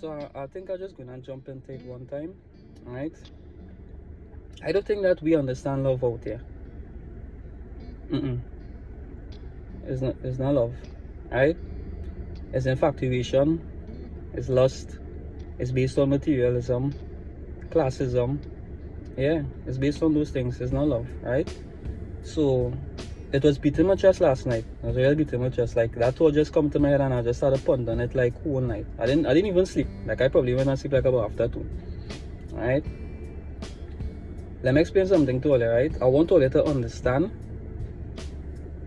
So I think I'm just gonna jump into it one time. Alright? I don't think that we understand love out here. Mm-mm. It's not love. Right? It's infatuation, it's lust, it's based on materialism, classism. Yeah, it's based on those things. It's not love, right? So it was beating my chest last night. It was really beating my chest. Like that thought just come to my head and I just started pondering it like whole night. I didn't even sleep. Like I probably went and sleep like about after 2. Alright? Let me explain something to all you, right? I want all you to understand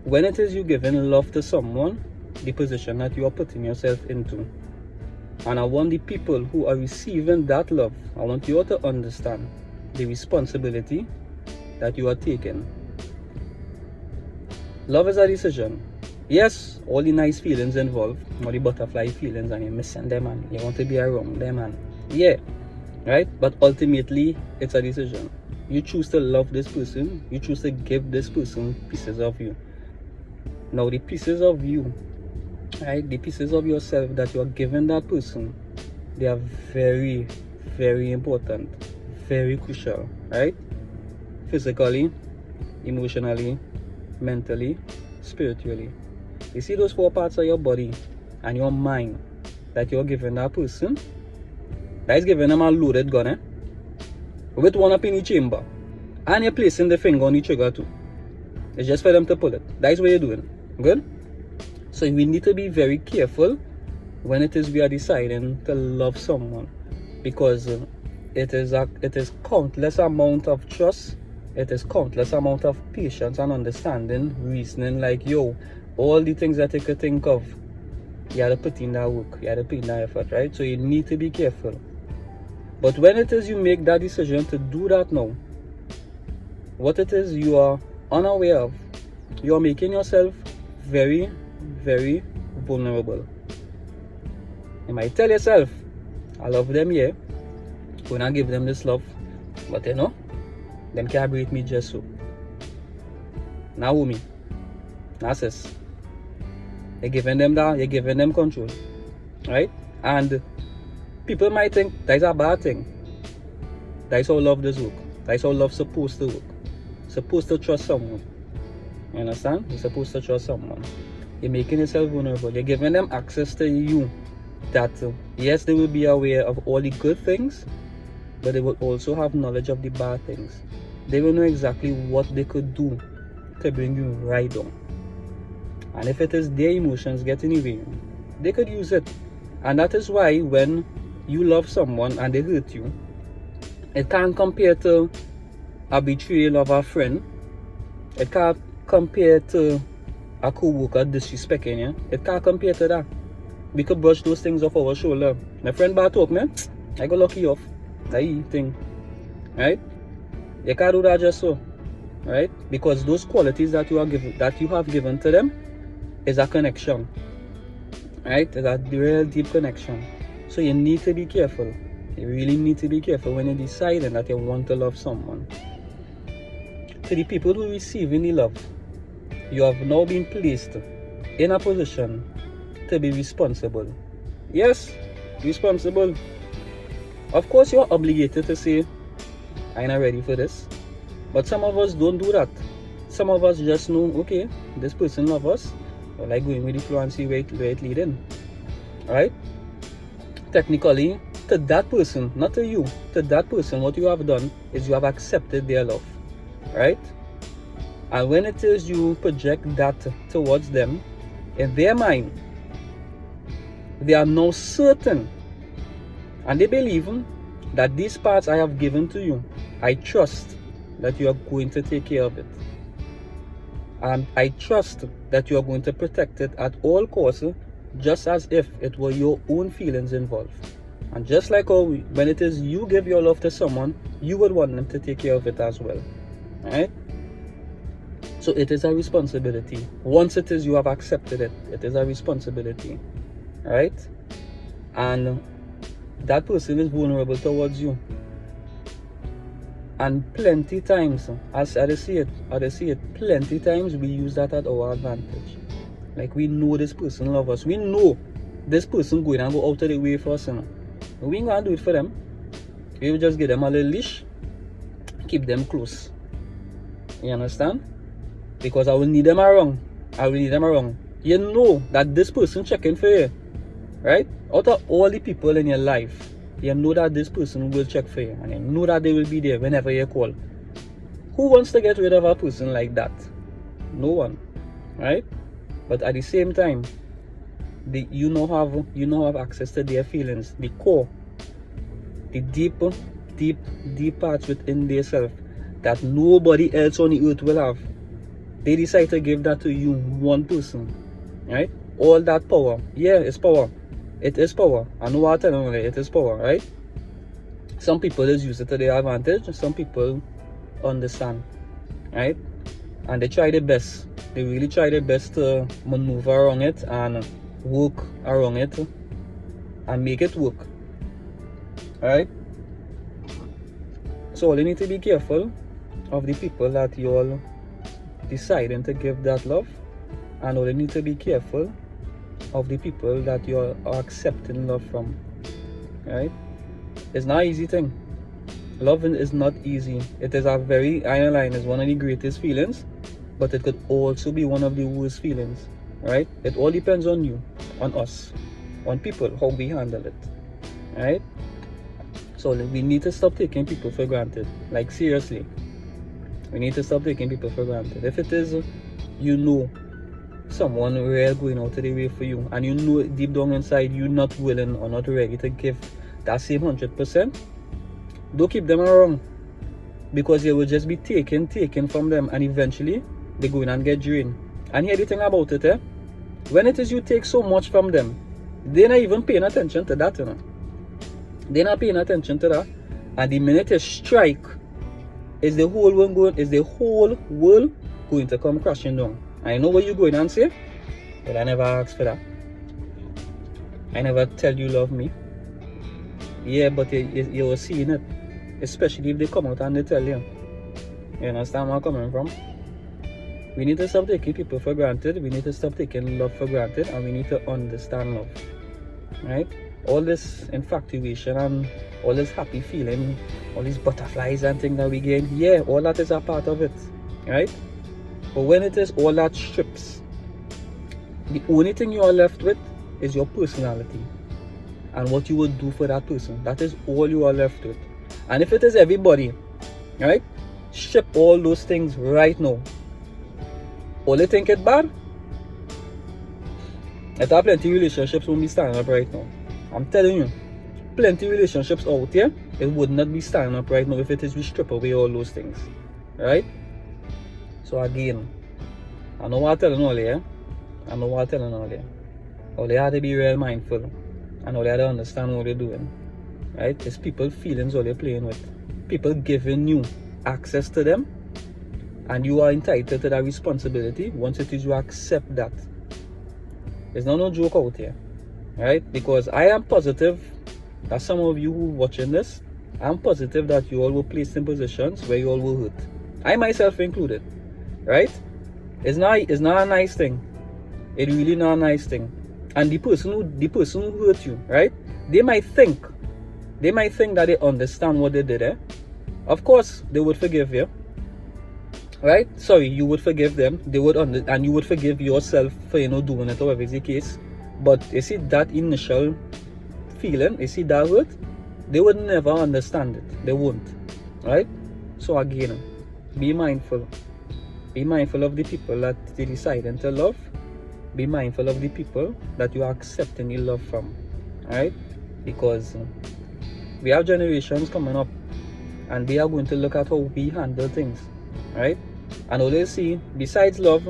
when it is you giving love to someone, the position that you are putting yourself into. And I want the people who are receiving that love, I want you all to understand the responsibility that you are taking. Love is a decision. Yes, all the nice feelings involved, all the butterfly feelings, and you're missing them and you want to be around them, and yeah, right? But ultimately, it's a decision. You choose to love this person, you choose to give this person pieces of you. Now, the pieces of you, right, the pieces of yourself that you are giving that person, they are very, very important, very crucial, right? Physically, emotionally, mentally, spiritually. You see those 4 parts of your body and your mind that you're giving that person, that is giving them a loaded gun, with one up in the chamber, and you're placing the finger on the trigger too. It's just for them to pull it. That is what you're doing. Good? So we need to be very careful when it is we are deciding to love someone, because it is countless amount of trust, it is countless amount of patience and understanding, reasoning, like yo, all the things that you could think of, you have to put in that work, you have to put in that effort, right? So you need to be careful. But when it is you make that decision to do that now, what it is you are unaware of, you are making yourself very, very vulnerable. You might tell yourself, I love them, yeah, when I give them this love, but you know, them can't break me just so. Naomi, Narcissus, you're giving them that, you're giving them control, right? And people might think that's a bad thing. That's how love does work. That's how love's supposed to work. Supposed to trust someone. You understand? You're supposed to trust someone. You're making yourself vulnerable. You're giving them access to you. That yes, they will be aware of all the good things, but they will also have knowledge of the bad things. They will know exactly what they could do to bring you right down. And if it is their emotions getting in the way, they could use it. And that is why when you love someone and they hurt you, it can't compare to a betrayal of a friend. It can't compare to a co-worker disrespecting you. It can't compare to that. We could brush those things off our shoulder. My friend bad talk, man, I got lucky off. That thing. Right? You can't do that just so. Right? Because those qualities that you have given to them is a connection. Right? It's a real deep connection. So you need to be careful. You really need to be careful when you're deciding that you want to love someone. To the people who are receiving the love, you have now been placed in a position to be responsible. Yes, responsible. Of course, you're obligated to say, I'm not ready for this. But some of us don't do that. Some of us just know, okay, this person loves us. I like going with the flow and see where it leading. Alright? Technically, to that person, not to you, to that person, what you have done is you have accepted their love. Right? And when it is you project that towards them, in their mind, they are now certain and they believe that these parts I have given to you, I trust that you are going to take care of it. And I trust that you are going to protect it at all costs, just as if it were your own feelings involved. And just like how when it is you give your love to someone, you would want them to take care of it as well. Right? So it is a responsibility. Once it is you have accepted it, it is a responsibility. Right? And that person is vulnerable towards you. And plenty times, as I see it, plenty times we use that at our advantage. Like we know this person loves us. We know this person going and go out of the way for us. We ain't gonna do it for them. We will just give them a little leash, keep them close. You understand? Because I will need them around. You know that this person checking for you, right? Out of all the people in your life, you know that this person will check for you, and you know that they will be there whenever you call. Who wants to get rid of a person like that? No one, right? But at the same time, you now have access to their feelings, the core, the deep parts within themselves that nobody else on the earth will have. They decide to give that to you, one person, right? All that power. Yeah, it's power. It is power. I know what I'm telling you, it is power, right? Some people just use it to their advantage, some people understand, right? And they try their best. They really try their best to maneuver around it and work around it and make it work, right? So you need to be careful of the people that you're deciding to give that love, and you need to be careful of the people that you are accepting love from, right? It's not an easy thing. Loving is not easy. It is a very iron line. It's one of the greatest feelings, but it could also be one of the worst feelings, right? It all depends on you, on us, on people, how we handle it, right? So we need to stop taking people for granted. Like, seriously, we need to stop taking people for granted. If it is, you know, someone real going out of the way for you, and you know deep down inside you're not willing or not ready to give that same 100%, don't keep them around, because you will just be taken from them, and eventually they go in and get drained. And here the thing about it, when it is you take so much from them, they're not even paying attention to that, you know. They're not paying attention to that, and the minute you strike, is the whole world going to come crashing down. I know what you're going and say, but I never asked for that. I never tell you love me. Yeah, but you were seeing it, especially if they come out and they tell you. You understand where I'm coming from? We need to stop taking people for granted. We need to stop taking love for granted, and we need to understand love, right? All this infatuation and all this happy feeling, all these butterflies and things that we get, yeah, all that is a part of it, right? But when it is all that strips, the only thing you are left with is your personality and what you would do for that person. That is all you are left with. And if it is everybody, right, strip all those things right now. All you think it bad? There are plenty of relationships won't be standing up right now. I'm telling you, plenty of relationships out here, it would not be standing up right now if it is we strip away all those things, right? So again, I know what I'm telling all you. All you have to be real mindful, and all you have to understand what you're doing, right? It's people feelings all you're playing with. People giving you access to them, and you are entitled to that responsibility once it is you accept that. There's no joke out here, right? Because I am positive that some of you who are watching this, I'm positive that you all were placed in positions where you all were hurt. I myself included, right? It's not a nice thing. It's really not a nice thing. And the person who hurt you, right? They might think that they understand what they did, Of course, they would forgive you, right? Sorry, you would forgive them. They would and you would forgive yourself for doing it, or whatever is the case. But you see that initial feeling, you see that hurt, they would never understand it. They won't, right? So again, be mindful. Be mindful of the people that you deciding to love. Be mindful of the people that you are accepting the love from, right? Because we have generations coming up, and they are going to look at how we handle things, right? And all they see, besides love,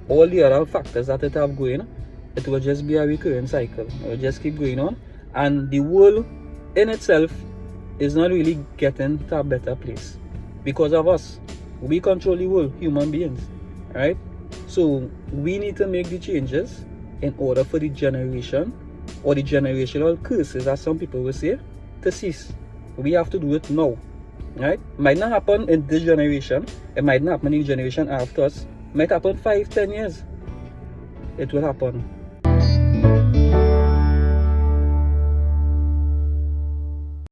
all the other factors that it have going, it will just be a recurring cycle. It will just keep going on, and the world in itself is not really getting to a better place because of us. We control the world, human beings, right? So we need to make the changes in order for the generation, or the generational curses, as some people will say, to cease. We have to do it now, right? It might not happen in this generation. It might not happen in the generation after us. It might happen 5-10 years. It will happen.